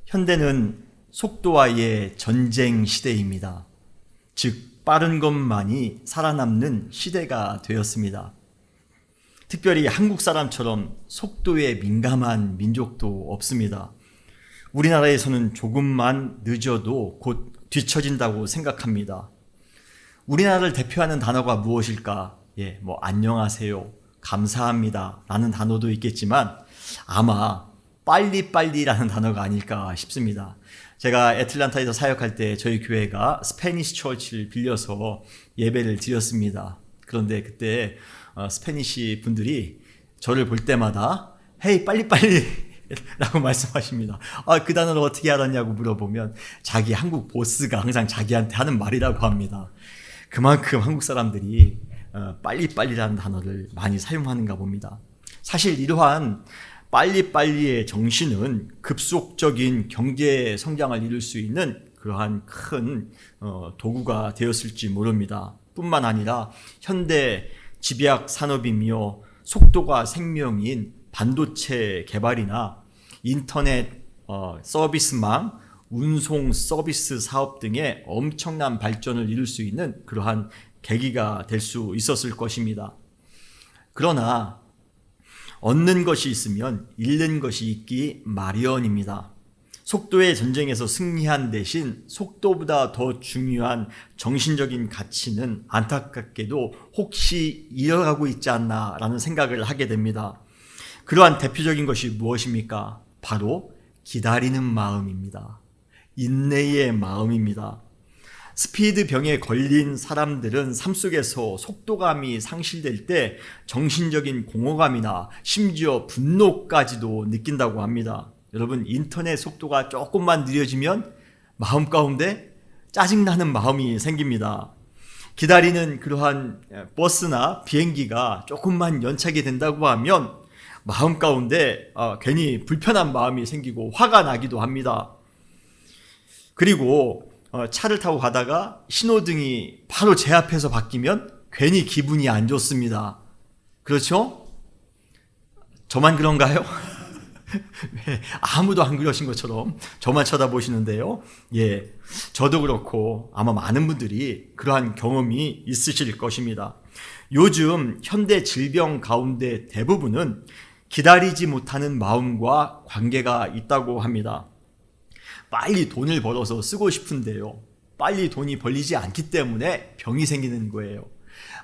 현대는 속도와의 전쟁 시대입니다. 즉, 빠른 것만이 살아남는 시대가 되었습니다. 특별히 한국 사람처럼 속도에 민감한 민족도 없습니다. 우리나라에서는 조금만 늦어도 곧 뒤처진다고 생각합니다. 우리나라를 대표하는 단어가 무엇일까? 안녕하세요, 감사합니다 라는 단어도 있겠지만 아마 빨리빨리라는 단어가 아닐까 싶습니다. 제가 애틀랜타에서 사역할 때 저희 교회가 스페니시 처치를 빌려서 예배를 드렸습니다. 그런데 그때 스페니시 분들이 저를 볼 때마다 헤이 빨리빨리 라고 말씀하십니다. 그 단어를 어떻게 알았냐고 물어보면 자기 한국 보스가 항상 자기한테 하는 말이라고 합니다. 그만큼 한국 사람들이 빨리빨리라는 단어를 많이 사용하는가 봅니다. 사실 이러한 빨리빨리의 정신은 급속적인 경제 성장을 이룰 수 있는 그러한 큰 도구가 되었을지 모릅니다. 뿐만 아니라 현대 집약 산업이며 속도가 생명인 반도체 개발이나 인터넷 서비스망, 운송 서비스 사업 등의 엄청난 발전을 이룰 수 있는 그러한 계기가 될 수 있었을 것입니다. 그러나 얻는 것이 있으면 잃는 것이 있기 마련입니다. 속도의 전쟁에서 승리한 대신 속도보다 더 중요한 정신적인 가치는 안타깝게도 혹시 잃어가고 있지 않나라는 생각을 하게 됩니다. 그러한 대표적인 것이 무엇입니까? 바로 기다리는 마음입니다. 인내의 마음입니다. 스피드병에 걸린 사람들은 삶 속에서 속도감이 상실될 때 정신적인 공허감이나 심지어 분노까지도 느낀다고 합니다. 여러분, 인터넷 속도가 조금만 느려지면 마음 가운데 짜증나는 마음이 생깁니다. 기다리는 그러한 버스나 비행기가 조금만 연착이 된다고 하면 마음 가운데 괜히 불편한 마음이 생기고 화가 나기도 합니다. 그리고 차를 타고 가다가 신호등이 바로 제 앞에서 바뀌면 괜히 기분이 안 좋습니다. 그렇죠? 저만 그런가요? 아무도 안 그러신 것처럼 저만 쳐다보시는데요. 저도 그렇고 아마 많은 분들이 그러한 경험이 있으실 것입니다. 요즘 현대 질병 가운데 대부분은 기다리지 못하는 마음과 관계가 있다고 합니다. 빨리 돈을 벌어서 쓰고 싶은데요, 빨리 돈이 벌리지 않기 때문에 병이 생기는 거예요.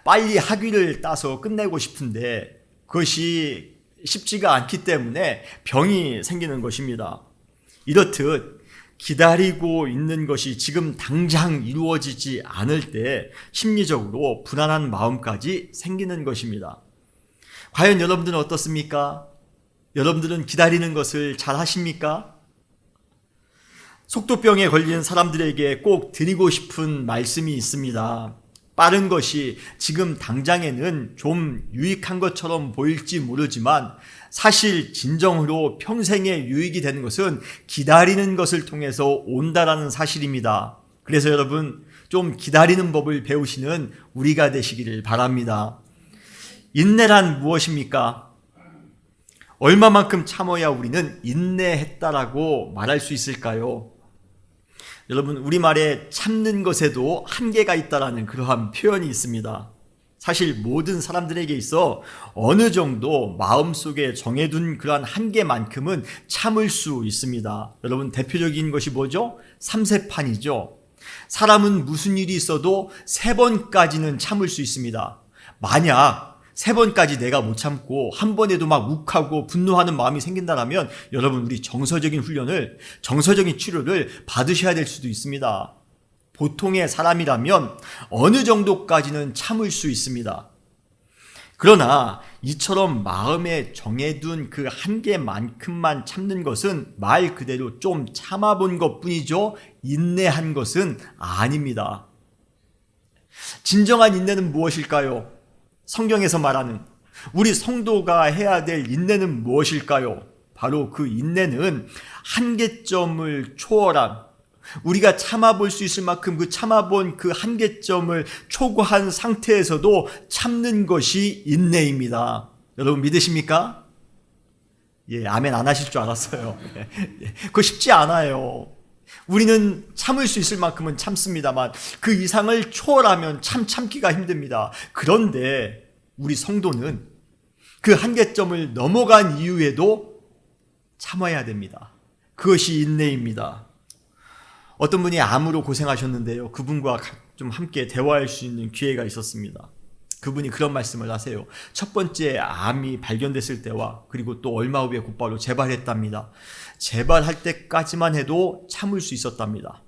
빨리 학위를 따서 끝내고 싶은데 그것이 쉽지가 않기 때문에 병이 생기는 것입니다. 이렇듯 기다리고 있는 것이 지금 당장 이루어지지 않을 때 심리적으로 불안한 마음까지 생기는 것입니다. 과연 여러분들은 어떻습니까? 여러분들은 기다리는 것을 잘 하십니까? 속도병에 걸린 사람들에게 꼭 드리고 싶은 말씀이 있습니다. 빠른 것이 지금 당장에는 좀 유익한 것처럼 보일지 모르지만 사실 진정으로 평생의 유익이 되는 것은 기다리는 것을 통해서 온다라는 사실입니다. 그래서 여러분, 좀 기다리는 법을 배우시는 우리가 되시기를 바랍니다. 인내란 무엇입니까? 얼마만큼 참아야 우리는 인내했다라고 말할 수 있을까요? 여러분, 우리말에 참는 것에도 한계가 있다라는 그러한 표현이 있습니다. 사실 모든 사람들에게 있어 어느 정도 마음속에 정해둔 그러한 한계만큼은 참을 수 있습니다. 여러분, 대표적인 것이 뭐죠? 삼세판이죠. 사람은 무슨 일이 있어도 3번까지는 참을 수 있습니다. 만약 3번까지 내가 못 참고 한 번에도 막 욱하고 분노하는 마음이 생긴다면 여러분, 우리 정서적인 훈련을, 정서적인 치료를 받으셔야 될 수도 있습니다. 보통의 사람이라면 어느 정도까지는 참을 수 있습니다. 그러나 이처럼 마음에 정해둔 그 한계만큼만 참는 것은 말 그대로 좀 참아본 것뿐이죠, 인내한 것은 아닙니다. 진정한 인내는 무엇일까요? 성경에서 말하는 우리 성도가 해야 될 인내는 무엇일까요? 바로 그 인내는 한계점을 초월한, 우리가 참아볼 수 있을 만큼 그 참아본 그 한계점을 초과한 상태에서도 참는 것이 인내입니다. 여러분 믿으십니까? 예, 아멘 안 하실 줄 알았어요. 그거 쉽지 않아요. 우리는 참을 수 있을 만큼은 참습니다만 그 이상을 초월하면 참기가 힘듭니다. 그런데 우리 성도는 그 한계점을 넘어간 이후에도 참아야 됩니다. 그것이 인내입니다. 어떤 분이 암으로 고생하셨는데요. 그분과 좀 함께 대화할 수 있는 기회가 있었습니다. 그분이 그런 말씀을 하세요. 첫 번째 암이 발견됐을 때와 그리고 또 얼마 후에 곧바로 재발했답니다. 재발할 때까지만 해도 참을 수 있었답니다.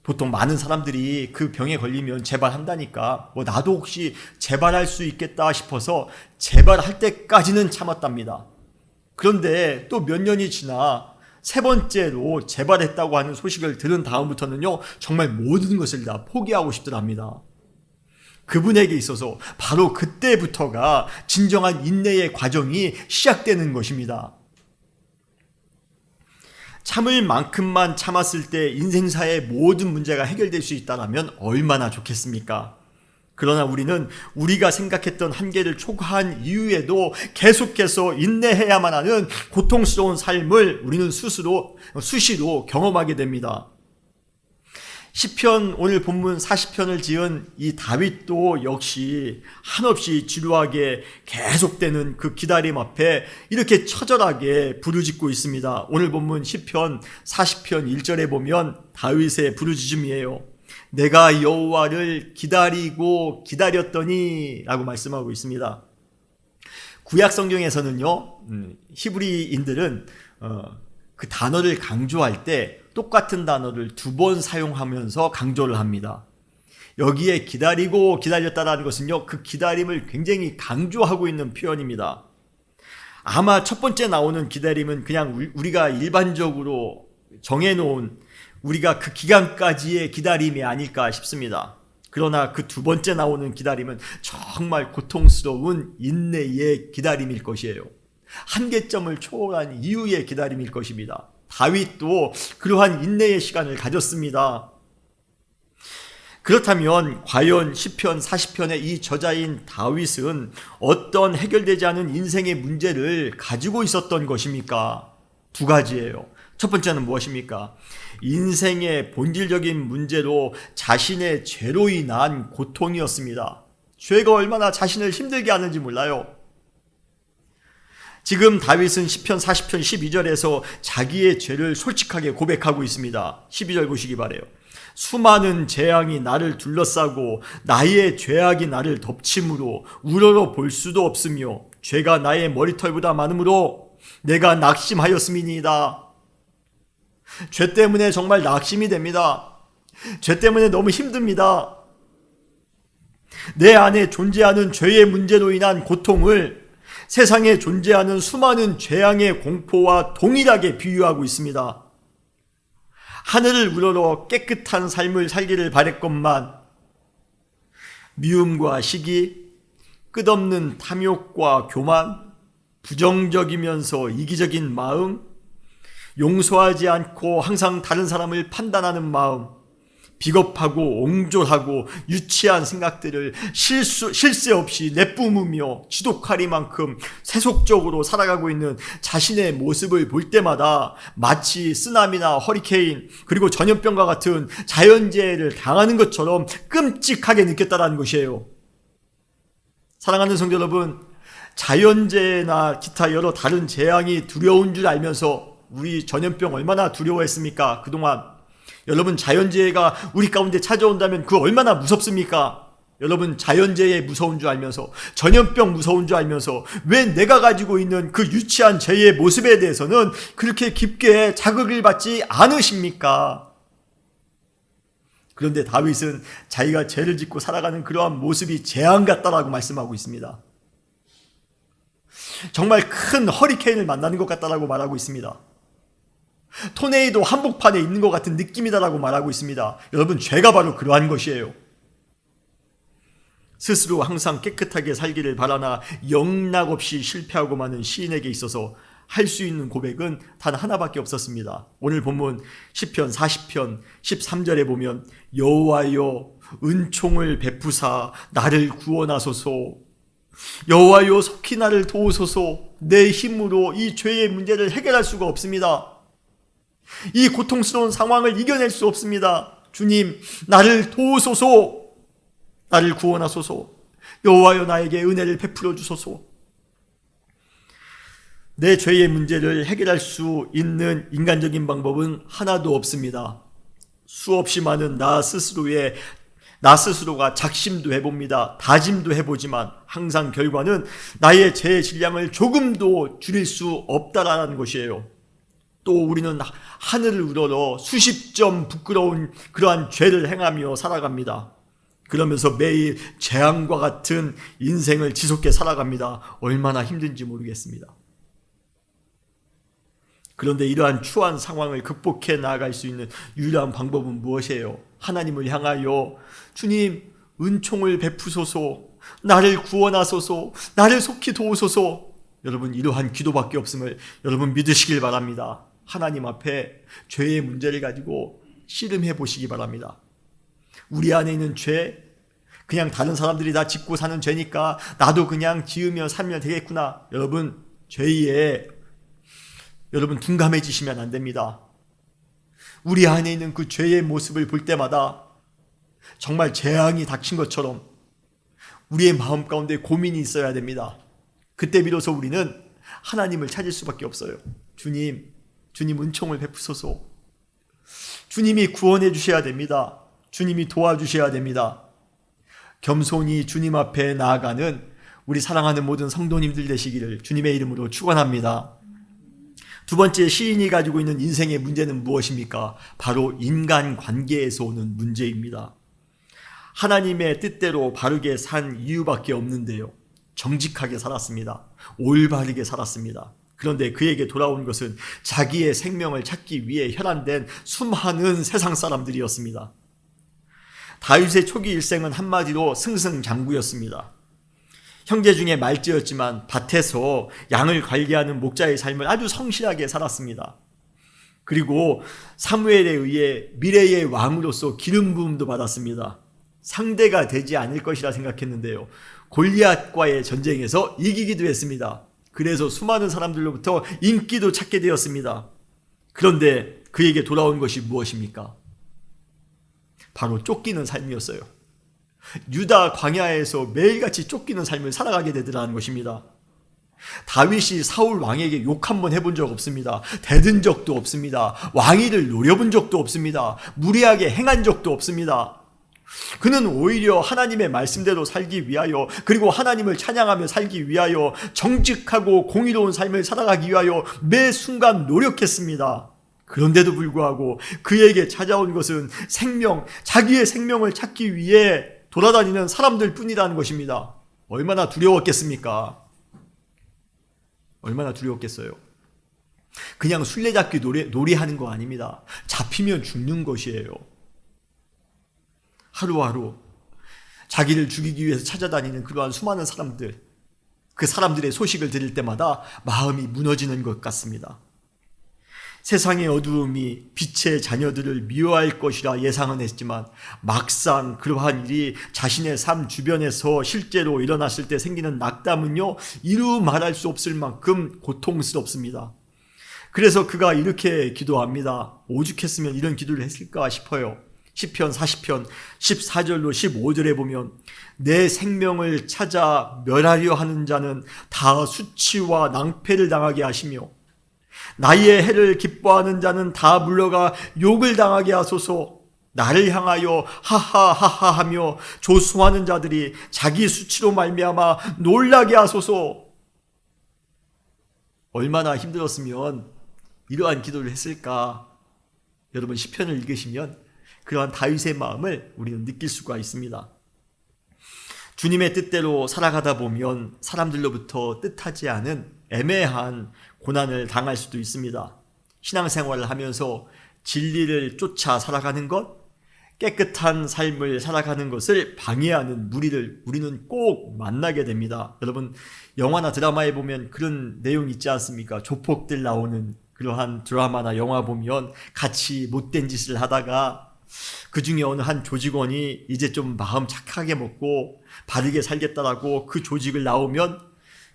보통 많은 사람들이 그 병에 걸리면 재발한다니까 나도 혹시 재발할 수 있겠다 싶어서 재발할 때까지는 참았답니다. 그런데 또 몇 년이 지나 세 번째로 재발했다고 하는 소식을 들은 다음부터는요, 정말 모든 것을 다 포기하고 싶더랍니다. 그분에게 있어서 바로 그때부터가 진정한 인내의 과정이 시작되는 것입니다. 참을 만큼만 참았을 때 인생사의 모든 문제가 해결될 수 있다면 얼마나 좋겠습니까? 그러나 우리는 우리가 생각했던 한계를 초과한 이후에도 계속해서 인내해야만 하는 고통스러운 삶을 우리는 수시로 경험하게 됩니다. 시편 오늘 본문 40편을 지은 이 다윗도 역시 한없이 지루하게 계속되는 그 기다림 앞에 이렇게 처절하게 부르짖고 있습니다. 오늘 본문 시편 40편 1절에 보면 다윗의 부르짖음이에요. 내가 여호와를 기다리고 기다렸더니 라고 말씀하고 있습니다. 구약 성경에서는요, 히브리인들은 그 단어를 강조할 때 똑같은 단어를 두 번 사용하면서 강조를 합니다. 여기에 기다리고 기다렸다라는 것은요, 그 기다림을 굉장히 강조하고 있는 표현입니다. 아마 첫 번째 나오는 기다림은 그냥 우리가 일반적으로 정해놓은 우리가 그 기간까지의 기다림이 아닐까 싶습니다. 그러나 그 두 번째 나오는 기다림은 정말 고통스러운 인내의 기다림일 것이에요. 한계점을 초월한 이후의 기다림일 것입니다. 다윗도 그러한 인내의 시간을 가졌습니다. 그렇다면 과연 시편 40편의 이 저자인 다윗은 어떤 해결되지 않은 인생의 문제를 가지고 있었던 것입니까? 두 가지예요. 첫 번째는 무엇입니까? 인생의 본질적인 문제로 자신의 죄로 인한 고통이었습니다. 죄가 얼마나 자신을 힘들게 하는지 몰라요. 지금 다윗은 시편 40편 12절에서 자기의 죄를 솔직하게 고백하고 있습니다. 12절 보시기 바라요. 수많은 재앙이 나를 둘러싸고 나의 죄악이 나를 덮침으로 우러러 볼 수도 없으며 죄가 나의 머리털보다 많으므로 내가 낙심하였음이니이다. 죄 때문에 정말 낙심이 됩니다. 죄 때문에 너무 힘듭니다. 내 안에 존재하는 죄의 문제로 인한 고통을 세상에 존재하는 수많은 재앙의 공포와 동일하게 비유하고 있습니다. 하늘을 우러러 깨끗한 삶을 살기를 바랬건만 미움과 시기, 끝없는 탐욕과 교만, 부정적이면서 이기적인 마음, 용서하지 않고 항상 다른 사람을 판단하는 마음, 비겁하고 옹졸하고 유치한 생각들을 쉴 새 없이 내뿜으며 지독하리만큼 세속적으로 살아가고 있는 자신의 모습을 볼 때마다 마치 쓰나미나 허리케인 그리고 전염병과 같은 자연재해를 당하는 것처럼 끔찍하게 느꼈다는 것이에요. 사랑하는 성도 여러분, 자연재해나 기타 여러 다른 재앙이 두려운 줄 알면서 우리 전염병 얼마나 두려워했습니까? 그동안 여러분, 자연재해가 우리 가운데 찾아온다면 그 얼마나 무섭습니까? 여러분, 자연재해 무서운 줄 알면서, 전염병 무서운 줄 알면서 왜 내가 가지고 있는 그 유치한 죄의 모습에 대해서는 그렇게 깊게 자극을 받지 않으십니까? 그런데 다윗은 자기가 죄를 짓고 살아가는 그러한 모습이 재앙 같다라고 말씀하고 있습니다. 정말 큰 허리케인을 만나는 것 같다라고 말하고 있습니다. 토네이도 한복판에 있는 것 같은 느낌이다라고 말하고 있습니다. 여러분, 죄가 바로 그러한 것이에요. 스스로 항상 깨끗하게 살기를 바라나 영락없이 실패하고 마는 시인에게 있어서 할 수 있는 고백은 단 하나밖에 없었습니다. 오늘 본문 시편 40편 13절에 보면 여호와여 은총을 베푸사 나를 구원하소서. 여호와여 속히 나를 도우소서. 내 힘으로 이 죄의 문제를 해결할 수가 없습니다. 이 고통스러운 상황을 이겨낼 수 없습니다. 주님, 나를 도우소서. 나를 구원하소서. 여호와여 나에게 은혜를 베풀어 주소서. 내 죄의 문제를 해결할 수 있는 인간적인 방법은 하나도 없습니다. 수없이 많은 나 스스로가 작심도 해봅니다. 다짐도 해보지만 항상 결과는 나의 죄의 질량을 조금도 줄일 수 없다라는 것이에요. 또 우리는 하늘을 우러러 수십 점 부끄러운 그러한 죄를 행하며 살아갑니다. 그러면서 매일 재앙과 같은 인생을 지속해 살아갑니다. 얼마나 힘든지 모르겠습니다. 그런데 이러한 추한 상황을 극복해 나아갈 수 있는 유일한 방법은 무엇이에요? 하나님을 향하여 주님 은총을 베푸소서, 나를 구원하소서, 나를 속히 도우소서. 여러분, 이러한 기도밖에 없음을 여러분 믿으시길 바랍니다. 하나님 앞에 죄의 문제를 가지고 씨름해 보시기 바랍니다. 우리 안에 있는 죄, 그냥 다른 사람들이 다 짓고 사는 죄니까 나도 그냥 지으며 살면 되겠구나. 여러분, 죄에 여러분 둔감해지시면 안 됩니다. 우리 안에 있는 그 죄의 모습을 볼 때마다 정말 재앙이 닥친 것처럼 우리의 마음 가운데 고민이 있어야 됩니다. 그때 비로소 우리는 하나님을 찾을 수밖에 없어요. 주님 은총을 베푸소서. 주님이 구원해 주셔야 됩니다. 주님이 도와주셔야 됩니다. 겸손히 주님 앞에 나아가는 우리 사랑하는 모든 성도님들 되시기를 주님의 이름으로 축원합니다. 두 번째, 시인이 가지고 있는 인생의 문제는 무엇입니까? 바로 인간관계에서 오는 문제입니다. 하나님의 뜻대로 바르게 산 이유밖에 없는데요. 정직하게 살았습니다. 올바르게 살았습니다. 그런데 그에게 돌아온 것은 자기의 생명을 찾기 위해 혈안된 수많은 세상 사람들이었습니다. 다윗의 초기 일생은 한마디로 승승장구였습니다. 형제 중에 말째였지만 밭에서 양을 관리하는 목자의 삶을 아주 성실하게 살았습니다. 그리고 사무엘에 의해 미래의 왕으로서 기름 부음도 받았습니다. 상대가 되지 않을 것이라 생각했는데요. 골리앗과의 전쟁에서 이기기도 했습니다. 그래서 수많은 사람들로부터 인기도 찾게 되었습니다. 그런데 그에게 돌아온 것이 무엇입니까? 바로 쫓기는 삶이었어요. 유다 광야에서 매일같이 쫓기는 삶을 살아가게 되더라는 것입니다. 다윗이 사울 왕에게 욕 한번 해본 적 없습니다. 대든 적도 없습니다. 왕위를 노려본 적도 없습니다. 무리하게 행한 적도 없습니다. 그는 오히려 하나님의 말씀대로 살기 위하여, 그리고 하나님을 찬양하며 살기 위하여, 정직하고 공의로운 삶을 살아가기 위하여 매 순간 노력했습니다. 그런데도 불구하고 그에게 찾아온 것은 자기의 생명을 찾기 위해 돌아다니는 사람들 뿐이라는 것입니다. 얼마나 두려웠겠습니까? 얼마나 두려웠겠어요? 그냥 술래잡기 놀이하는 거 아닙니다. 잡히면 죽는 것이에요. 하루하루 자기를 죽이기 위해서 찾아다니는 그러한 수많은 사람들, 그 사람들의 소식을 들을 때마다 마음이 무너지는 것 같습니다. 세상의 어두움이 빛의 자녀들을 미워할 것이라 예상은 했지만 막상 그러한 일이 자신의 삶 주변에서 실제로 일어났을 때 생기는 낙담은요, 이루 말할 수 없을 만큼 고통스럽습니다. 그래서 그가 이렇게 기도합니다. 오죽했으면 이런 기도를 했을까 싶어요. 시편 40편 14절로 15절에 보면 내 생명을 찾아 멸하려 하는 자는 다 수치와 낭패를 당하게 하시며 나의 해를 기뻐하는 자는 다 물러가 욕을 당하게 하소서. 나를 향하여 하하하하 하며 조소하는 자들이 자기 수치로 말미암아 놀라게 하소서. 얼마나 힘들었으면 이러한 기도를 했을까. 여러분, 시편을 읽으시면 그러한 다윗의 마음을 우리는 느낄 수가 있습니다. 주님의 뜻대로 살아가다 보면 사람들로부터 뜻하지 않은 애매한 고난을 당할 수도 있습니다. 신앙생활을 하면서 진리를 쫓아 살아가는 것, 깨끗한 삶을 살아가는 것을 방해하는 무리를 우리는 꼭 만나게 됩니다. 여러분, 영화나 드라마에 보면 그런 내용 있지 않습니까? 조폭들 나오는 그러한 드라마나 영화 보면 같이 못된 짓을 하다가 그 중에 어느 한 조직원이 이제 좀 마음 착하게 먹고 바르게 살겠다라고 그 조직을 나오면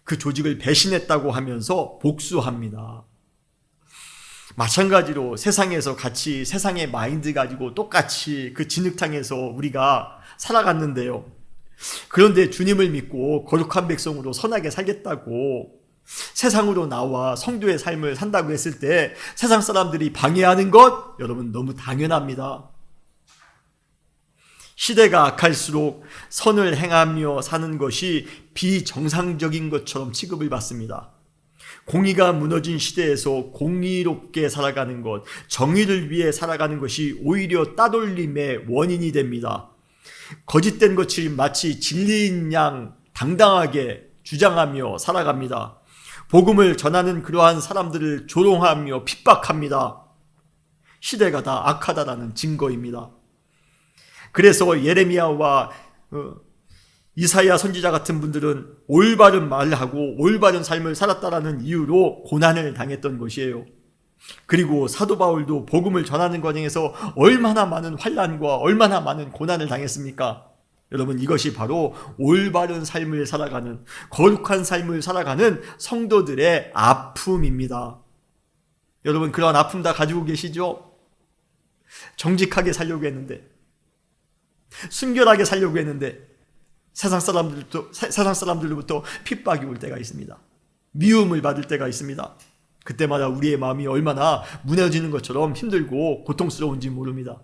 그 조직을 배신했다고 하면서 복수합니다. 마찬가지로 세상에서 같이 세상의 마인드 가지고 똑같이 그 진흙탕에서 우리가 살아갔는데요. 그런데 주님을 믿고 거룩한 백성으로 선하게 살겠다고 세상으로 나와 성도의 삶을 산다고 했을 때 세상 사람들이 방해하는 것, 여러분 너무 당연합니다. 시대가 악할수록 선을 행하며 사는 것이 비정상적인 것처럼 취급을 받습니다. 공의가 무너진 시대에서 공의롭게 살아가는 것, 정의를 위해 살아가는 것이 오히려 따돌림의 원인이 됩니다. 거짓된 것이 마치 진리인 양 당당하게 주장하며 살아갑니다. 복음을 전하는 그러한 사람들을 조롱하며 핍박합니다. 시대가 다 악하다라는 증거입니다. 그래서 예레미야와 이사야 선지자 같은 분들은 올바른 말을 하고 올바른 삶을 살았다라는 이유로 고난을 당했던 것이에요. 그리고 사도 바울도 복음을 전하는 과정에서 얼마나 많은 환난과 얼마나 많은 고난을 당했습니까? 여러분, 이것이 바로 올바른 삶을 살아가는, 거룩한 삶을 살아가는 성도들의 아픔입니다. 여러분, 그런 아픔 다 가지고 계시죠? 정직하게 살려고 했는데, 순결하게 살려고 했는데 세상 사람들로부터 핍박이 올 때가 있습니다. 미움을 받을 때가 있습니다. 그때마다 우리의 마음이 얼마나 무너지는 것처럼 힘들고 고통스러운지 모릅니다.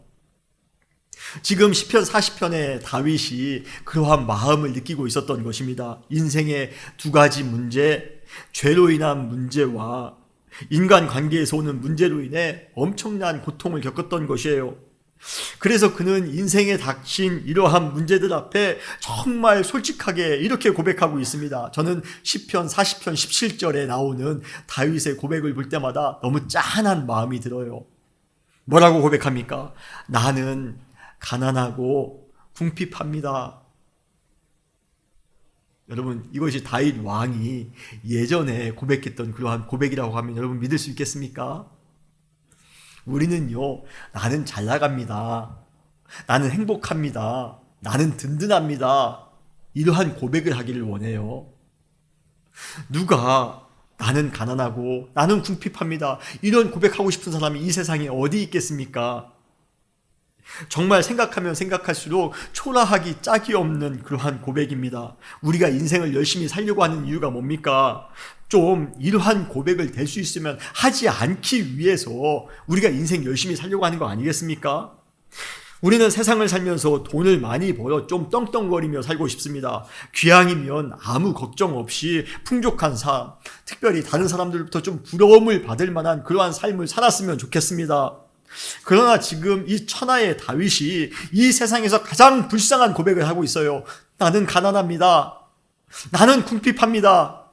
지금 시편 40편의 다윗이 그러한 마음을 느끼고 있었던 것입니다. 인생의 두 가지 문제, 죄로 인한 문제와 인간관계에서 오는 문제로 인해 엄청난 고통을 겪었던 것이에요. 그래서 그는 인생에 닥친 이러한 문제들 앞에 정말 솔직하게 이렇게 고백하고 있습니다. 저는 시편 40편 17절에 나오는 다윗의 고백을 볼 때마다 너무 짠한 마음이 들어요. 뭐라고 고백합니까? 나는 가난하고 궁핍합니다. 여러분, 이것이 다윗 왕이 예전에 고백했던 그러한 고백이라고 하면 여러분 믿을 수 있겠습니까? 우리는요, 나는 잘 나갑니다. 나는 행복합니다. 나는 든든합니다. 이러한 고백을 하기를 원해요. 누가 나는 가난하고 나는 궁핍합니다. 이런 고백하고 싶은 사람이 이 세상에 어디 있겠습니까? 정말 생각하면 생각할수록 초라하기 짝이 없는 그러한 고백입니다. 우리가 인생을 열심히 살려고 하는 이유가 뭡니까? 좀 이러한 고백을 될 수 있으면 하지 않기 위해서 우리가 인생 열심히 살려고 하는 거 아니겠습니까? 우리는 세상을 살면서 돈을 많이 벌어 좀 떵떵거리며 살고 싶습니다. 귀향이면 아무 걱정 없이 풍족한 삶, 특별히 다른 사람들부터 좀 부러움을 받을 만한 그러한 삶을 살았으면 좋겠습니다. 그러나 지금 이 천하의 다윗이 이 세상에서 가장 불쌍한 고백을 하고 있어요. 나는 가난합니다. 나는 궁핍합니다.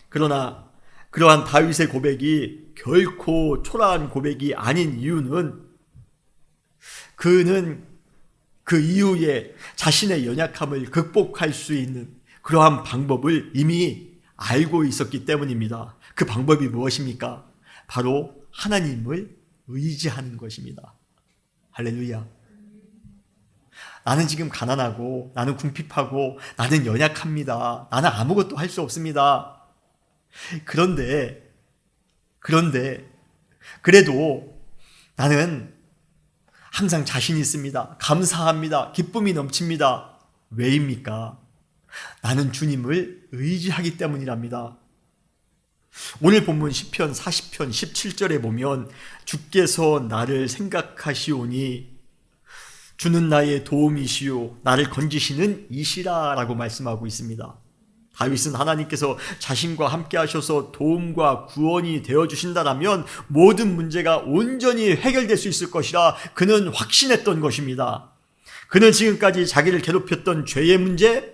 그러나 그러한 다윗의 고백이 결코 초라한 고백이 아닌 이유는 그는 그 이후에 자신의 연약함을 극복할 수 있는 그러한 방법을 이미 알고 있었기 때문입니다. 그 방법이 무엇입니까? 바로 하나님을 의지하는 것입니다. 할렐루야. 나는 지금 가난하고 나는 궁핍하고 나는 연약합니다. 나는 아무것도 할 수 없습니다. 그런데 그래도 나는 항상 자신이 있습니다. 감사합니다. 기쁨이 넘칩니다. 왜입니까? 나는 주님을 의지하기 때문이랍니다. 오늘 본문 시편 40편 17절에 보면 주께서 나를 생각하시오니 주는 나의 도움이시오 나를 건지시는 이시라 라고 말씀하고 있습니다. 다윗은 하나님께서 자신과 함께 하셔서 도움과 구원이 되어주신다라면 모든 문제가 온전히 해결될 수 있을 것이라 그는 확신했던 것입니다. 그는 지금까지 자기를 괴롭혔던 죄의 문제,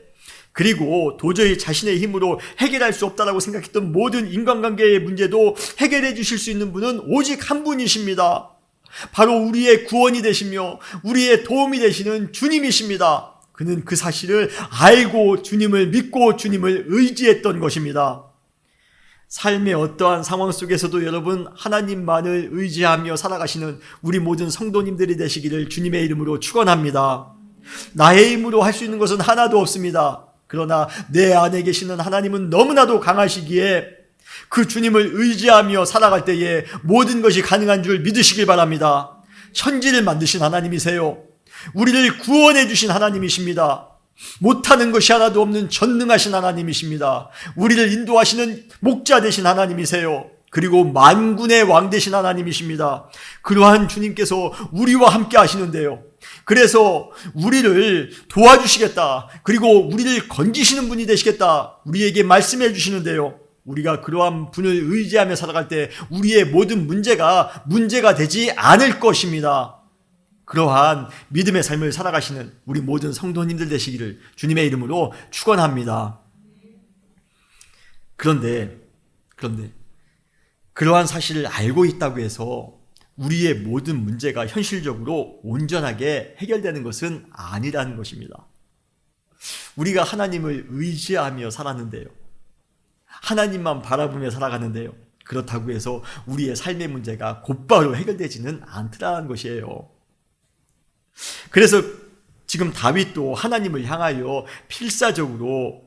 그리고 도저히 자신의 힘으로 해결할 수 없다라고 생각했던 모든 인간관계의 문제도 해결해 주실 수 있는 분은 오직 한 분이십니다. 바로 우리의 구원이 되시며 우리의 도움이 되시는 주님이십니다. 그는 그 사실을 알고 주님을 믿고 주님을 의지했던 것입니다. 삶의 어떠한 상황 속에서도 여러분 하나님만을 의지하며 살아가시는 우리 모든 성도님들이 되시기를 주님의 이름으로 축원합니다. 나의 힘으로 할 수 있는 것은 하나도 없습니다. 그러나 내 안에 계시는 하나님은 너무나도 강하시기에 그 주님을 의지하며 살아갈 때에 모든 것이 가능한 줄 믿으시길 바랍니다. 천지를 만드신 하나님이세요. 우리를 구원해 주신 하나님이십니다. 못하는 것이 하나도 없는 전능하신 하나님이십니다. 우리를 인도하시는 목자 되신 하나님이세요. 그리고 만군의 왕 되신 하나님이십니다. 그러한 주님께서 우리와 함께 하시는데요. 그래서 우리를 도와주시겠다. 그리고 우리를 건지시는 분이 되시겠다. 우리에게 말씀해 주시는데요. 우리가 그러한 분을 의지하며 살아갈 때 우리의 모든 문제가 되지 않을 것입니다. 그러한 믿음의 삶을 살아가시는 우리 모든 성도님들 되시기를 주님의 이름으로 축원합니다. 그런데 그러한 사실을 알고 있다고 해서 우리의 모든 문제가 현실적으로 온전하게 해결되는 것은 아니라는 것입니다. 우리가 하나님을 의지하며 살았는데요. 하나님만 바라보며 살아가는데요. 그렇다고 해서 우리의 삶의 문제가 곧바로 해결되지는 않더라는 것이에요. 그래서 지금 다윗도 하나님을 향하여 필사적으로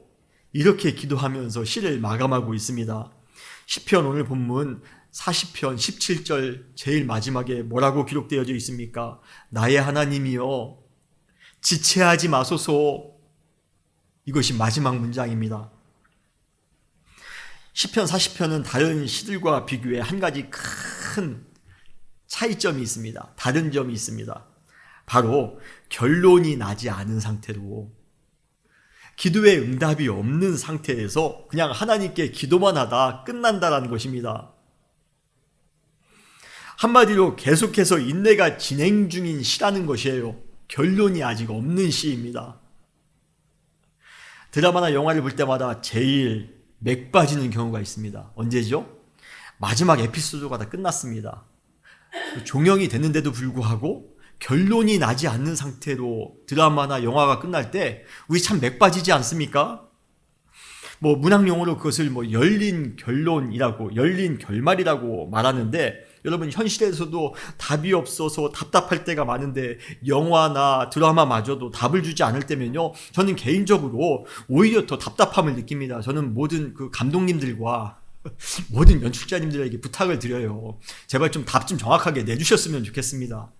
이렇게 기도하면서 시를 마감하고 있습니다. 시편 오늘 본문 40편 17절 제일 마지막에 뭐라고 기록되어져 있습니까? 나의 하나님이여 지체하지 마소서. 이것이 마지막 문장입니다. 시편 40편은 다른 시들과 비교해 한 가지 큰 차이점이 있습니다. 다른 점이 있습니다. 바로 결론이 나지 않은 상태로 기도의 응답이 없는 상태에서 그냥 하나님께 기도만 하다 끝난다라는 것입니다. 한마디로 계속해서 인내가 진행 중인 시라는 것이에요. 결론이 아직 없는 시입니다. 드라마나 영화를 볼 때마다 제일 맥 빠지는 경우가 있습니다. 언제죠? 마지막 에피소드가 다 끝났습니다. 종영이 됐는데도 불구하고 결론이 나지 않는 상태로 드라마나 영화가 끝날 때 우리 참 맥 빠지지 않습니까? 문학 용어로 그것을 열린 결론이라고, 열린 결말이라고 말하는데, 여러분 현실에서도 답이 없어서 답답할 때가 많은데 영화나 드라마마저도 답을 주지 않을 때면요, 저는 개인적으로 오히려 더 답답함을 느낍니다. 저는 모든 그 감독님들과 모든 연출자님들에게 부탁을 드려요. 제발 좀 답 좀 정확하게 내주셨으면 좋겠습니다.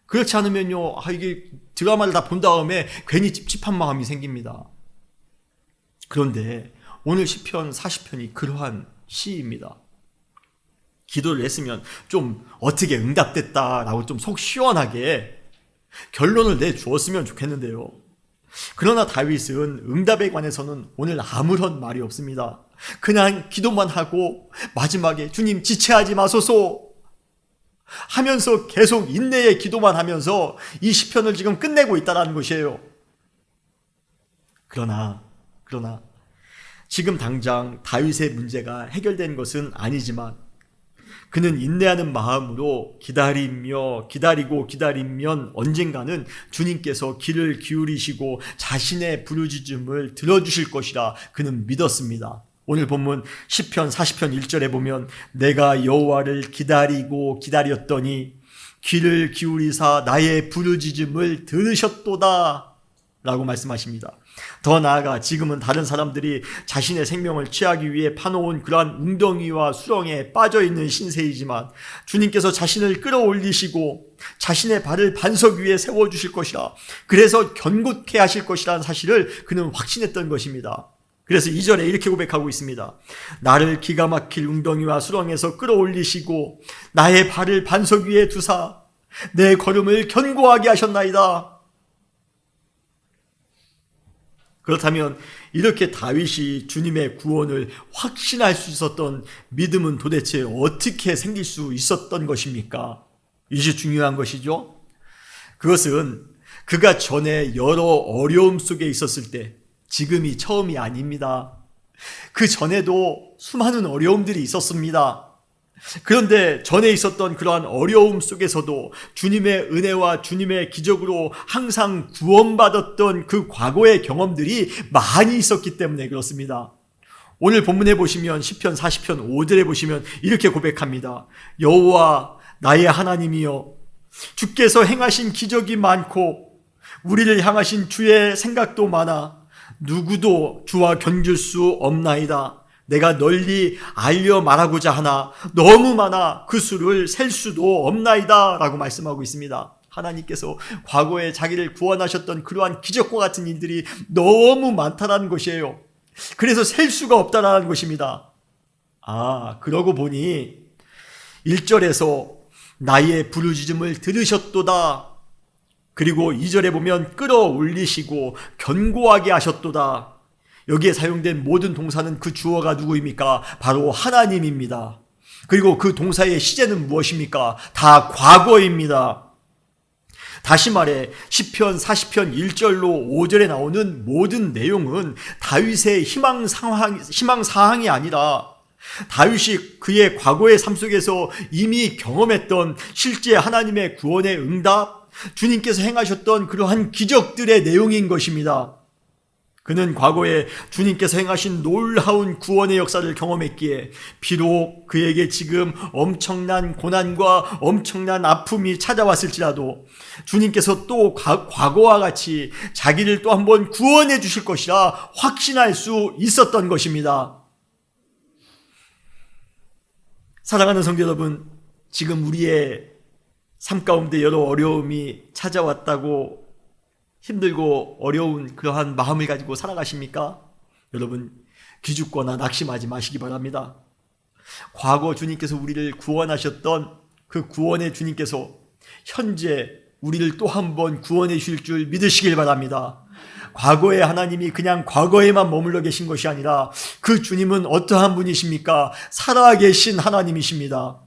그렇지 않으면요, 이게 드라마를 다 본 다음에 괜히 찝찝한 마음이 생깁니다. 그런데 오늘 시편 40편이 그러한 시입니다. 기도를 했으면 좀 어떻게 응답됐다라고 좀 속 시원하게 결론을 내주었으면 좋겠는데요. 그러나 다윗은 응답에 관해서는 오늘 아무런 말이 없습니다. 그냥 기도만 하고 마지막에 주님 지체하지 마소서 하면서 계속 인내의 기도만 하면서 이 시편을 지금 끝내고 있다는 것이에요. 그러나 지금 당장 다윗의 문제가 해결된 것은 아니지만 그는 인내하는 마음으로 기다리면 언젠가는 주님께서 귀를 기울이시고 자신의 부르짖음을 들어주실 것이라 그는 믿었습니다. 오늘 본문 시편 40편 1절에 보면 내가 여호와를 기다렸더니 귀를 기울이사 나의 부르짖음을 들으셨도다 라고 말씀하십니다. 더 나아가 지금은 다른 사람들이 자신의 생명을 취하기 위해 파놓은 그러한 웅덩이와 수렁에 빠져있는 신세이지만 주님께서 자신을 끌어올리시고 자신의 발을 반석 위에 세워주실 것이라, 그래서 견고케 하실 것이라는 사실을 그는 확신했던 것입니다. 그래서 2절에 이렇게 고백하고 있습니다. 나를 기가 막힐 웅덩이와 수렁에서 끌어올리시고 나의 발을 반석 위에 두사 내 걸음을 견고하게 하셨나이다. 그렇다면 이렇게 다윗이 주님의 구원을 확신할 수 있었던 믿음은 도대체 어떻게 생길 수 있었던 것입니까? 이것이 중요한 것이죠. 그것은 그가 전에 여러 어려움 속에 있었을 때 지금이 처음이 아닙니다. 그 전에도 수많은 어려움들이 있었습니다. 그런데 전에 있었던 그러한 어려움 속에서도 주님의 은혜와 주님의 기적으로 항상 구원받았던 그 과거의 경험들이 많이 있었기 때문에 그렇습니다. 오늘 본문에 보시면 시편 40편 5절에 보시면 이렇게 고백합니다. 여호와 나의 하나님이여, 주께서 행하신 기적이 많고 우리를 향하신 주의 생각도 많아 누구도 주와 견줄 수 없나이다. 내가 널리 알려 말하고자 하나 너무 많아 그 수를 셀 수도 없나이다 라고 말씀하고 있습니다. 하나님께서 과거에 자기를 구원하셨던 그러한 기적과 같은 일들이 너무 많다는 것이에요. 그래서 셀 수가 없다라는 것입니다. 그러고 보니 1절에서 나의 부르짖음을 들으셨도다. 그리고 2절에 보면 끌어올리시고 견고하게 하셨도다. 여기에 사용된 모든 동사는 그 주어가 누구입니까? 바로 하나님입니다. 그리고 그 동사의 시제는 무엇입니까? 다 과거입니다. 다시 말해 시편 40편 1절로 5절에 나오는 모든 내용은 다윗의 희망사항이 아니라 다윗이 그의 과거의 삶 속에서 이미 경험했던 실제 하나님의 구원의 응답, 주님께서 행하셨던 그러한 기적들의 내용인 것입니다. 그는 과거에 주님께서 행하신 놀라운 구원의 역사를 경험했기에 비록 그에게 지금 엄청난 고난과 엄청난 아픔이 찾아왔을지라도 주님께서 또 과거와 같이 자기를 또 한번 구원해 주실 것이라 확신할 수 있었던 것입니다. 사랑하는 성도 여러분, 지금 우리의 삶 가운데 여러 어려움이 찾아왔다고 힘들고 어려운 그러한 마음을 가지고 살아가십니까? 여러분, 기죽거나 낙심하지 마시기 바랍니다. 과거 주님께서 우리를 구원하셨던 그 구원의 주님께서 현재 우리를 또 한 번 구원해 주실 줄 믿으시길 바랍니다. 과거의 하나님이 그냥 과거에만 머물러 계신 것이 아니라 그 주님은 어떠한 분이십니까? 살아계신 하나님이십니다.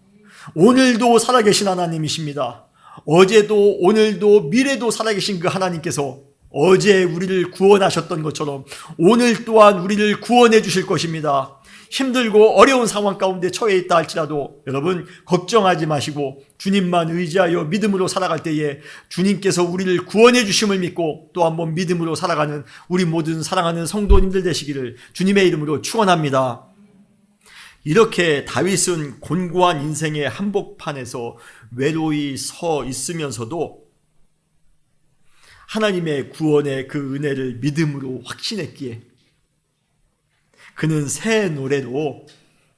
오늘도 살아계신 하나님이십니다. 어제도 오늘도 미래도 살아계신 그 하나님께서 어제 우리를 구원하셨던 것처럼 오늘 또한 우리를 구원해 주실 것입니다. 힘들고 어려운 상황 가운데 처해 있다 할지라도 여러분 걱정하지 마시고 주님만 의지하여 믿음으로 살아갈 때에 주님께서 우리를 구원해 주심을 믿고 또 한번 믿음으로 살아가는 우리 모든 사랑하는 성도님들 되시기를 주님의 이름으로 축원합니다. 이렇게 다윗은 곤고한 인생의 한복판에서 외로이 서 있으면서도 하나님의 구원의 그 은혜를 믿음으로 확신했기에 그는 새 노래로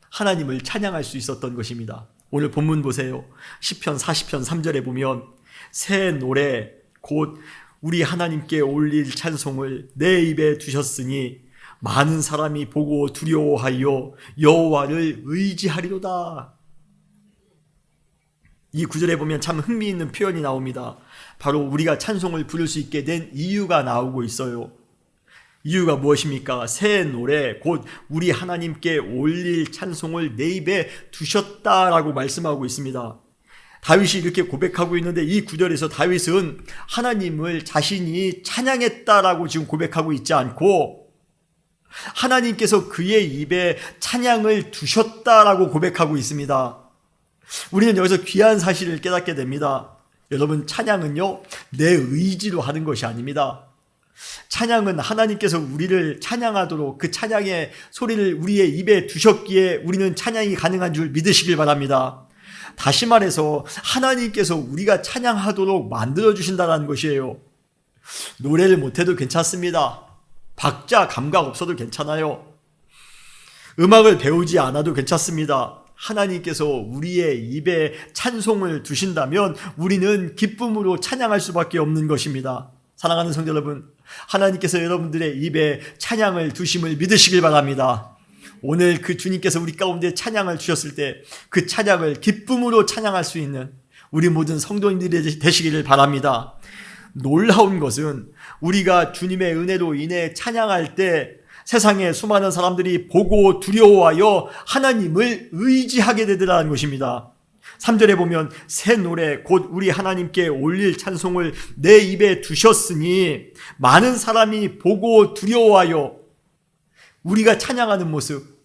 하나님을 찬양할 수 있었던 것입니다. 오늘 본문 보세요. 시편 40편 3절에 보면 새 노래 곧 우리 하나님께 올릴 찬송을 내 입에 두셨으니 많은 사람이 보고 두려워하여 여호와를 의지하리로다. 이 구절에 보면 참 흥미있는 표현이 나옵니다. 바로 우리가 찬송을 부를 수 있게 된 이유가 나오고 있어요. 이유가 무엇입니까? 새 노래 곧 우리 하나님께 올릴 찬송을 내 입에 두셨다라고 말씀하고 있습니다. 다윗이 이렇게 고백하고 있는데 이 구절에서 다윗은 하나님을 자신이 찬양했다라고 지금 고백하고 있지 않고 하나님께서 그의 입에 찬양을 두셨다라고 고백하고 있습니다. 우리는 여기서 귀한 사실을 깨닫게 됩니다. 여러분, 찬양은요 내 의지로 하는 것이 아닙니다. 찬양은 하나님께서 우리를 찬양하도록 그 찬양의 소리를 우리의 입에 두셨기에 우리는 찬양이 가능한 줄 믿으시길 바랍니다. 다시 말해서 하나님께서 우리가 찬양하도록 만들어주신다는 것이에요. 노래를 못해도 괜찮습니다. 박자 감각 없어도 괜찮아요. 음악을 배우지 않아도 괜찮습니다. 하나님께서 우리의 입에 찬송을 두신다면 우리는 기쁨으로 찬양할 수밖에 없는 것입니다. 사랑하는 성도 여러분, 하나님께서 여러분들의 입에 찬양을 두심을 믿으시길 바랍니다. 오늘 그 주님께서 우리 가운데 찬양을 주셨을 때 그 찬양을 기쁨으로 찬양할 수 있는 우리 모든 성도님들이 되시기를 바랍니다. 놀라운 것은 우리가 주님의 은혜로 인해 찬양할 때 세상에 수많은 사람들이 보고 두려워하여 하나님을 의지하게 되더라는 것입니다. 3절에 보면 새 노래 곧 우리 하나님께 올릴 찬송을 내 입에 두셨으니 많은 사람이 보고 두려워하여. 우리가 찬양하는 모습,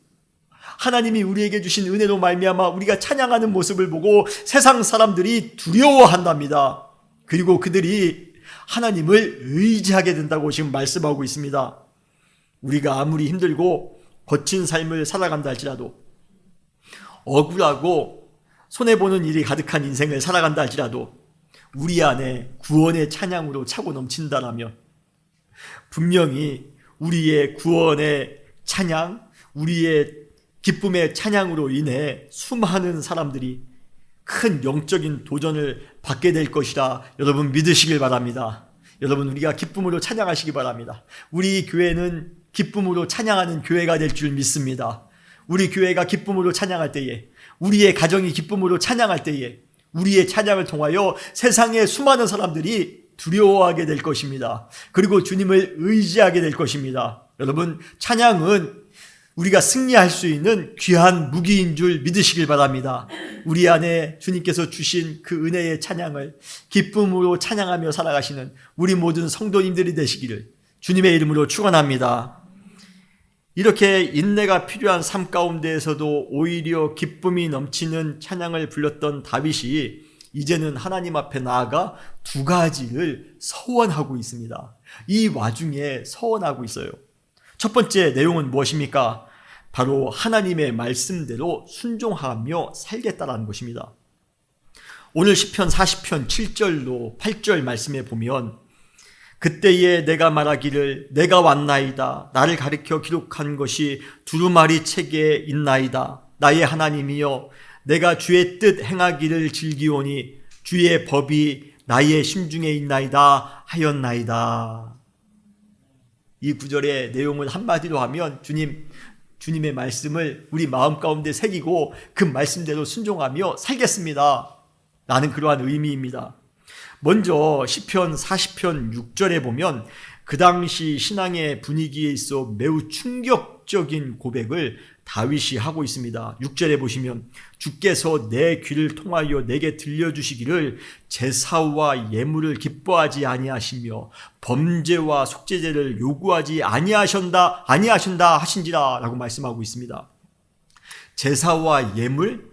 하나님이 우리에게 주신 은혜로 말미암아 우리가 찬양하는 모습을 보고 세상 사람들이 두려워한답니다. 그리고 그들이 하나님을 의지하게 된다고 지금 말씀하고 있습니다. 우리가 아무리 힘들고 거친 삶을 살아간다 할지라도, 억울하고 손해보는 일이 가득한 인생을 살아간다 할지라도 우리 안에 구원의 찬양으로 차고 넘친다라면 분명히 우리의 구원의 찬양, 우리의 기쁨의 찬양으로 인해 수많은 사람들이 큰 영적인 도전을 받게 될 것이라 여러분 믿으시길 바랍니다. 여러분, 우리가 기쁨으로 찬양하시기 바랍니다. 우리 교회는 기쁨으로 찬양하는 교회가 될 줄 믿습니다. 우리 교회가 기쁨으로 찬양할 때에, 우리의 가정이 기쁨으로 찬양할 때에 우리의 찬양을 통하여 세상의 수많은 사람들이 두려워하게 될 것입니다. 그리고 주님을 의지하게 될 것입니다. 여러분, 찬양은 우리가 승리할 수 있는 귀한 무기인 줄 믿으시길 바랍니다. 우리 안에 주님께서 주신 그 은혜의 찬양을 기쁨으로 찬양하며 살아가시는 우리 모든 성도님들이 되시기를 주님의 이름으로 축원합니다. 이렇게 인내가 필요한 삶 가운데에서도 오히려 기쁨이 넘치는 찬양을 불렀던 다윗이 이제는 하나님 앞에 나아가 두 가지를 서원하고 있습니다. 이 와중에 서원하고 있어요. 첫 번째 내용은 무엇입니까? 바로 하나님의 말씀대로 순종하며 살겠다라는 것입니다. 오늘 시편 40편 7절로 8절 말씀에 보면 그때에 내가 말하기를 내가 왔나이다. 나를 가리켜 기록한 것이 두루마리 책에 있나이다. 나의 하나님이여 내가 주의 뜻 행하기를 즐기오니 주의 법이 나의 심중에 있나이다 하였나이다. 이 구절의 내용을 한마디로 하면 주님의 말씀을 우리 마음 가운데 새기고 그 말씀대로 순종하며 살겠습니다 라는 그러한 의미입니다. 먼저 시편 40편 6절에 보면 그 당시 신앙의 분위기에 있어 매우 충격적인 고백을 다윗이 하고 있습니다. 6절에 보시면 주께서 내 귀를 통하여 내게 들려주시기를 제사와 예물을 기뻐하지 아니하시며 범죄와 속죄제를 요구하지 아니하신다 하신지라 라고 말씀하고 있습니다. 제사와 예물,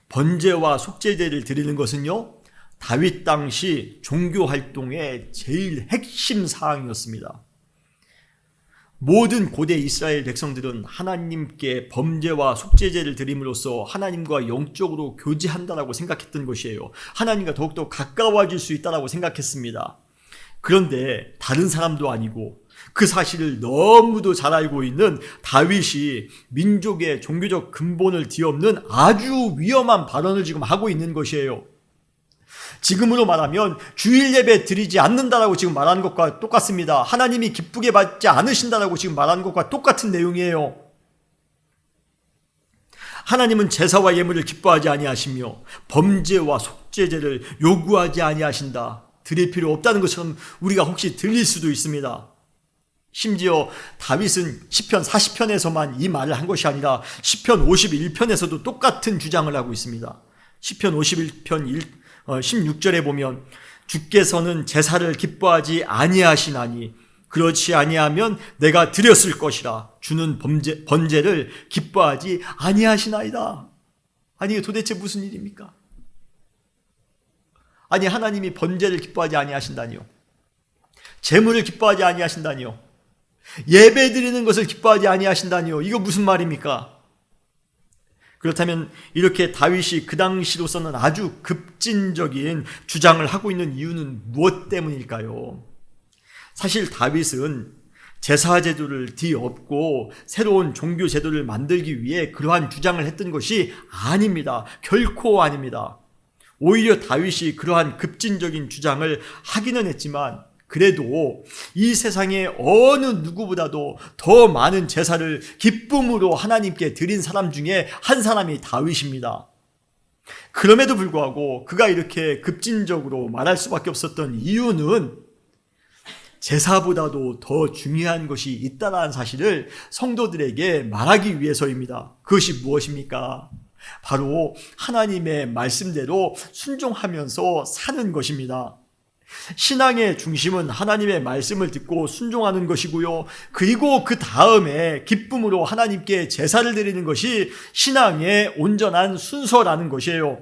번제와 속죄제를 드리는 것은요, 다윗 당시 종교 활동의 제일 핵심 사항이었습니다. 모든 고대 이스라엘 백성들은 하나님께 범죄와 속죄제를 드림으로써 하나님과 영적으로 교제한다라고 생각했던 것이에요. 하나님과 더욱더 가까워질 수 있다라고 생각했습니다. 그런데 다른 사람도 아니고 그 사실을 너무도 잘 알고 있는 다윗이 민족의 종교적 근본을 뒤엎는 아주 위험한 발언을 지금 하고 있는 것이에요. 지금으로 말하면 주일 예배 드리지 않는다라고 지금 말하는 것과 똑같습니다. 하나님이 기쁘게 받지 않으신다라고 지금 말하는 것과 똑같은 내용이에요. 하나님은 제사와 예물을 기뻐하지 아니하시며 범죄와 속죄제를 요구하지 아니하신다. 드릴 필요 없다는 것처럼 우리가 혹시 들릴 수도 있습니다. 심지어 다윗은 시편 40편에서만 이 말을 한 것이 아니라 시편 51편에서도 똑같은 주장을 하고 있습니다. 시편 51편 16절에 보면 주께서는 제사를 기뻐하지 아니하시나니 그렇지 아니하면 내가 드렸을 것이라. 주는 번제를 기뻐하지 아니하시나이다. 아니, 도대체 무슨 일입니까? 아니, 하나님이 번제를 기뻐하지 아니하신다니요, 제물을 기뻐하지 아니하신다니요, 예배 드리는 것을 기뻐하지 아니하신다니요. 이거 무슨 말입니까? 그렇다면 이렇게 다윗이 그 당시로서는 아주 급진적인 주장을 하고 있는 이유는 무엇 때문일까요? 사실 다윗은 제사 제도를 뒤엎고 새로운 종교 제도를 만들기 위해 그러한 주장을 했던 것이 아닙니다. 결코 아닙니다. 오히려 다윗이 그러한 급진적인 주장을 하기는 했지만 그래도 이 세상에 어느 누구보다도 더 많은 제사를 기쁨으로 하나님께 드린 사람 중에 한 사람이 다윗입니다. 그럼에도 불구하고 그가 이렇게 급진적으로 말할 수밖에 없었던 이유는 제사보다도 더 중요한 것이 있다는 사실을 성도들에게 말하기 위해서입니다. 그것이 무엇입니까? 바로 하나님의 말씀대로 순종하면서 사는 것입니다. 신앙의 중심은 하나님의 말씀을 듣고 순종하는 것이고요. 그리고 그 다음에 기쁨으로 하나님께 제사를 드리는 것이 신앙의 온전한 순서라는 것이에요.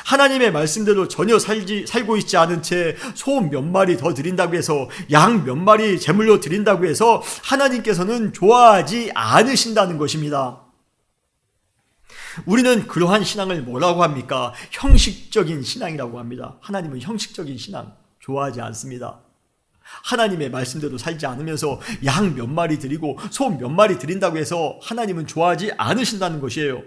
하나님의 말씀대로 전혀 살고 있지 않은 채 소 몇 마리 더 드린다고 해서, 양 몇 마리 제물로 드린다고 해서 하나님께서는 좋아하지 않으신다는 것입니다. 우리는 그러한 신앙을 뭐라고 합니까? 형식적인 신앙이라고 합니다. 하나님은 형식적인 신앙 좋아하지 않습니다. 하나님의 말씀대로 살지 않으면서 양 몇 마리 드리고 소 몇 마리 드린다고 해서 하나님은 좋아하지 않으신다는 것이에요.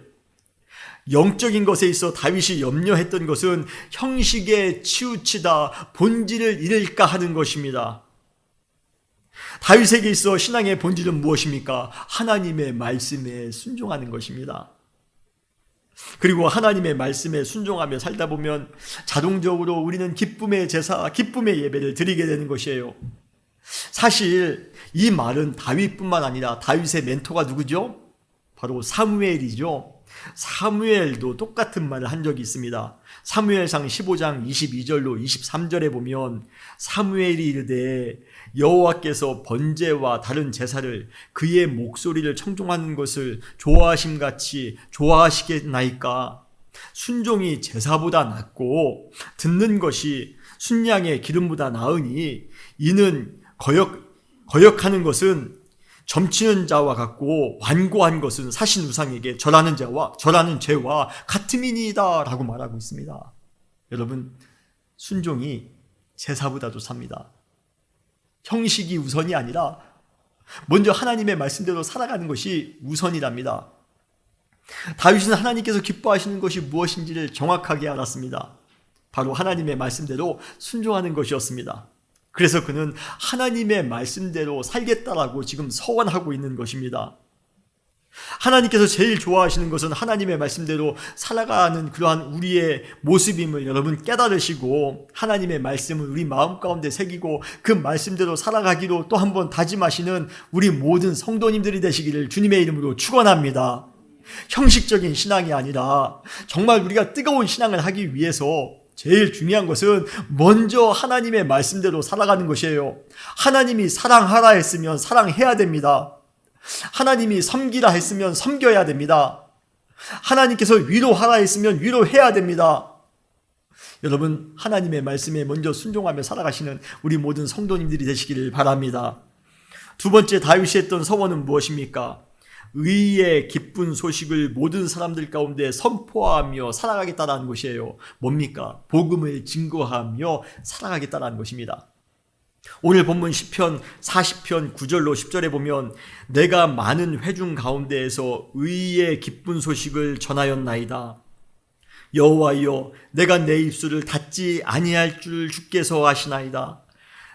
영적인 것에 있어 다윗이 염려했던 것은 형식에 치우치다 본질을 잃을까 하는 것입니다. 다윗에게 있어 신앙의 본질은 무엇입니까? 하나님의 말씀에 순종하는 것입니다. 그리고 하나님의 말씀에 순종하며 살다 보면 자동적으로 우리는 기쁨의 제사, 기쁨의 예배를 드리게 되는 것이에요. 사실 이 말은 다윗뿐만 아니라 다윗의 멘토가 누구죠? 바로 사무엘이죠. 사무엘도 똑같은 말을 한 적이 있습니다. 사무엘상 15장 22절로 23절에 보면 사무엘이 이르되 여호와께서 번제와 다른 제사를 그의 목소리를 청종하는 것을 좋아하심같이 좋아하시겠나이까? 순종이 제사보다 낫고 듣는 것이 순양의 기름보다 나으니 이는 거역하는 것은 점치는 자와 같고 완고한 것은 사신 우상에게 절하는 죄와 같음이니이다 라고 말하고 있습니다. 여러분, 순종이 제사보다도 삽니다. 형식이 우선이 아니라 먼저 하나님의 말씀대로 살아가는 것이 우선이랍니다. 다윗은 하나님께서 기뻐하시는 것이 무엇인지를 정확하게 알았습니다. 바로 하나님의 말씀대로 순종하는 것이었습니다. 그래서 그는 하나님의 말씀대로 살겠다라고 지금 서원하고 있는 것입니다. 하나님께서 제일 좋아하시는 것은 하나님의 말씀대로 살아가는 그러한 우리의 모습임을 여러분 깨달으시고 하나님의 말씀을 우리 마음 가운데 새기고 그 말씀대로 살아가기로 또 한 번 다짐하시는 우리 모든 성도님들이 되시기를 주님의 이름으로 축원합니다. 형식적인 신앙이 아니라 정말 우리가 뜨거운 신앙을 하기 위해서 제일 중요한 것은 먼저 하나님의 말씀대로 살아가는 것이에요. 하나님이 사랑하라 했으면 사랑해야 됩니다. 하나님이 섬기라 했으면 섬겨야 됩니다. 하나님께서 위로하라 했으면 위로해야 됩니다. 여러분, 하나님의 말씀에 먼저 순종하며 살아가시는 우리 모든 성도님들이 되시기를 바랍니다. 두 번째 다윗이 했던 서원은 무엇입니까? 의의 기쁜 소식을 모든 사람들 가운데 선포하며 살아가겠다는 것이에요. 뭡니까? 복음을 증거하며 살아가겠다는 것입니다. 오늘 본문 시편 40편 9절로 10절에 보면 내가 많은 회중 가운데에서 의의 기쁜 소식을 전하였나이다. 여호와여, 내가 내 입술을 닫지 아니할 줄 주께서 아시나이다.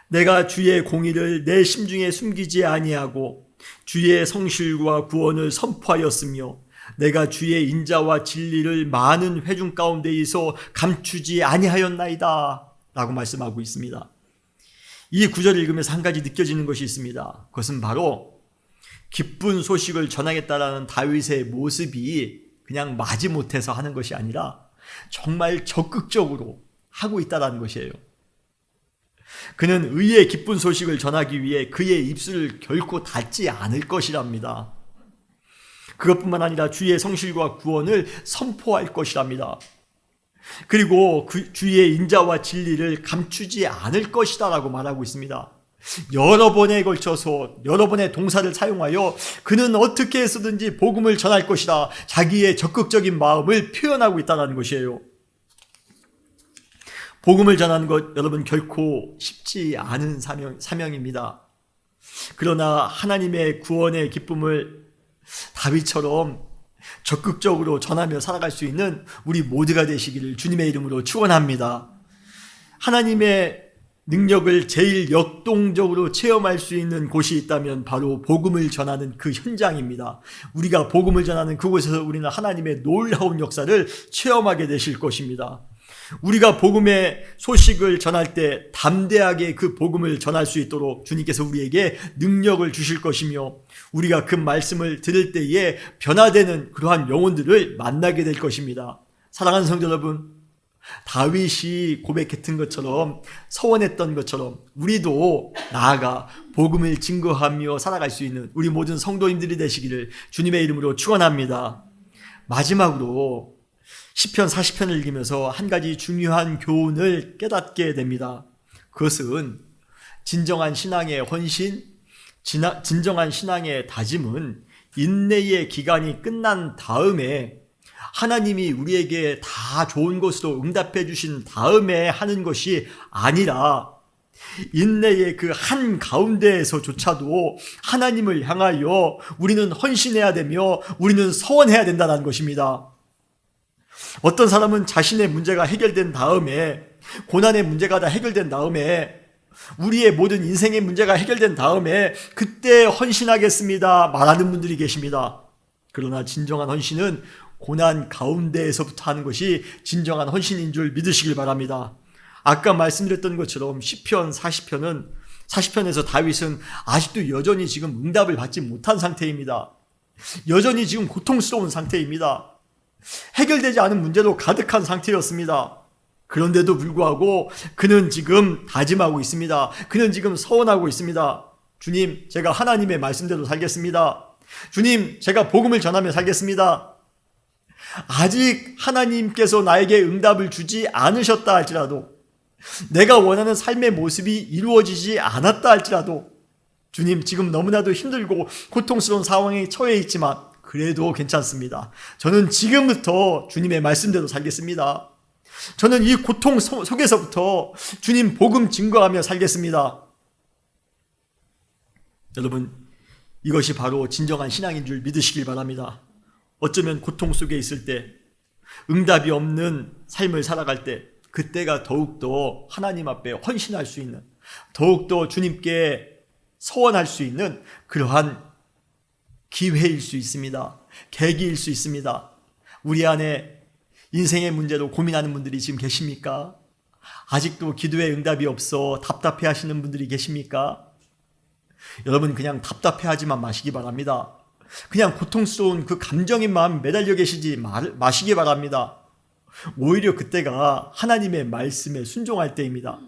내가 주의 공의를 내 심중에 숨기지 아니하고 주의 성실과 구원을 선포하였으며 내가 주의 인자와 진리를 많은 회중 가운데에서 감추지 아니하였나이다 라고 말씀하고 있습니다. 이 구절을 읽으면서 한 가지 느껴지는 것이 있습니다. 그것은 바로 기쁜 소식을 전하겠다라는 다윗의 모습이 그냥 마지못해서 하는 것이 아니라 정말 적극적으로 하고 있다는 것이에요. 그는 의의 기쁜 소식을 전하기 위해 그의 입술을 결코 닫지 않을 것이랍니다. 그것뿐만 아니라 주의 성실과 구원을 선포할 것이랍니다. 그리고 주의 인자와 진리를 감추지 않을 것이다 라고 말하고 있습니다. 여러 번에 걸쳐서 여러 번의 동사를 사용하여 그는 어떻게 해서든지 복음을 전할 것이다, 자기의 적극적인 마음을 표현하고 있다는 것이에요. 복음을 전하는 것 여러분 결코 쉽지 않은 사명입니다. 그러나 하나님의 구원의 기쁨을 다윗처럼 적극적으로 전하며 살아갈 수 있는 우리 모두가 되시기를 주님의 이름으로 축원합니다. 하나님의 능력을 제일 역동적으로 체험할 수 있는 곳이 있다면 바로 복음을 전하는 그 현장입니다. 우리가 복음을 전하는 그곳에서 우리는 하나님의 놀라운 역사를 체험하게 되실 것입니다. 우리가 복음의 소식을 전할 때 담대하게 그 복음을 전할 수 있도록 주님께서 우리에게 능력을 주실 것이며, 우리가 그 말씀을 들을 때에 변화되는 그러한 영혼들을 만나게 될 것입니다. 사랑하는 성도 여러분, 다윗이 고백했던 것처럼, 서원했던 것처럼 우리도 나아가 복음을 증거하며 살아갈 수 있는 우리 모든 성도님들이 되시기를 주님의 이름으로 축원합니다. 마지막으로 시편 40편을 읽으면서 한 가지 중요한 교훈을 깨닫게 됩니다. 그것은 진정한 신앙의 헌신, 진정한 신앙의 다짐은 인내의 기간이 끝난 다음에, 하나님이 우리에게 다 좋은 것으로 응답해 주신 다음에 하는 것이 아니라, 인내의 그 한 가운데에서조차도 하나님을 향하여 우리는 헌신해야 되며 우리는 서원해야 된다는 것입니다. 어떤 사람은 자신의 문제가 해결된 다음에, 고난의 문제가 다 해결된 다음에, 우리의 모든 인생의 문제가 해결된 다음에 그때 헌신하겠습니다 말하는 분들이 계십니다. 그러나 진정한 헌신은 고난 가운데에서부터 하는 것이 진정한 헌신인 줄 믿으시길 바랍니다. 아까 말씀드렸던 것처럼 시편 40편에서 다윗은 아직도 여전히 지금 응답을 받지 못한 상태입니다. 여전히 지금 고통스러운 상태입니다. 해결되지 않은 문제로 가득한 상태였습니다. 그런데도 불구하고 그는 지금 다짐하고 있습니다. 그는 지금 서원하고 있습니다. 주님, 제가 하나님의 말씀대로 살겠습니다. 주님, 제가 복음을 전하며 살겠습니다. 아직 하나님께서 나에게 응답을 주지 않으셨다 할지라도, 내가 원하는 삶의 모습이 이루어지지 않았다 할지라도, 주님, 지금 너무나도 힘들고 고통스러운 상황에 처해 있지만 그래도 괜찮습니다. 저는 지금부터 주님의 말씀대로 살겠습니다. 저는 이 고통 속에서부터 주님 복음 증거하며 살겠습니다. 여러분, 이것이 바로 진정한 신앙인 줄 믿으시길 바랍니다. 어쩌면 고통 속에 있을 때, 응답이 없는 삶을 살아갈 때, 그때가 더욱더 하나님 앞에 헌신할 수 있는, 더욱더 주님께 서원할 수 있는 그러한 기회일 수 있습니다. 계기일 수 있습니다. 우리 안에 인생의 문제로 고민하는 분들이 지금 계십니까? 아직도 기도에 응답이 없어 답답해 하시는 분들이 계십니까? 여러분, 그냥 답답해 하지만 마시기 바랍니다. 그냥 고통스러운 그 감정의 마음 매달려 계시지 마시기 바랍니다. 오히려 그때가 하나님의 말씀에 순종할 때입니다.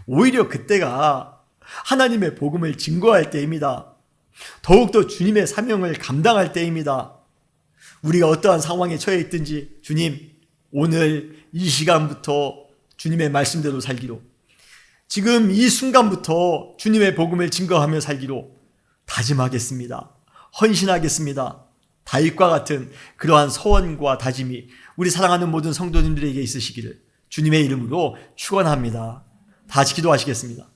오히려 그때가 하나님의 복음을 증거할 때입니다. 더욱더 주님의 사명을 감당할 때입니다. 우리가 어떠한 상황에 처해 있든지, 주님, 오늘 이 시간부터 주님의 말씀대로 살기로, 지금 이 순간부터 주님의 복음을 증거하며 살기로 다짐하겠습니다. 헌신하겠습니다. 다윗과 같은 그러한 소원과 다짐이 우리 사랑하는 모든 성도님들에게 있으시기를 주님의 이름으로 축원합니다. 다 같이 기도하시겠습니다.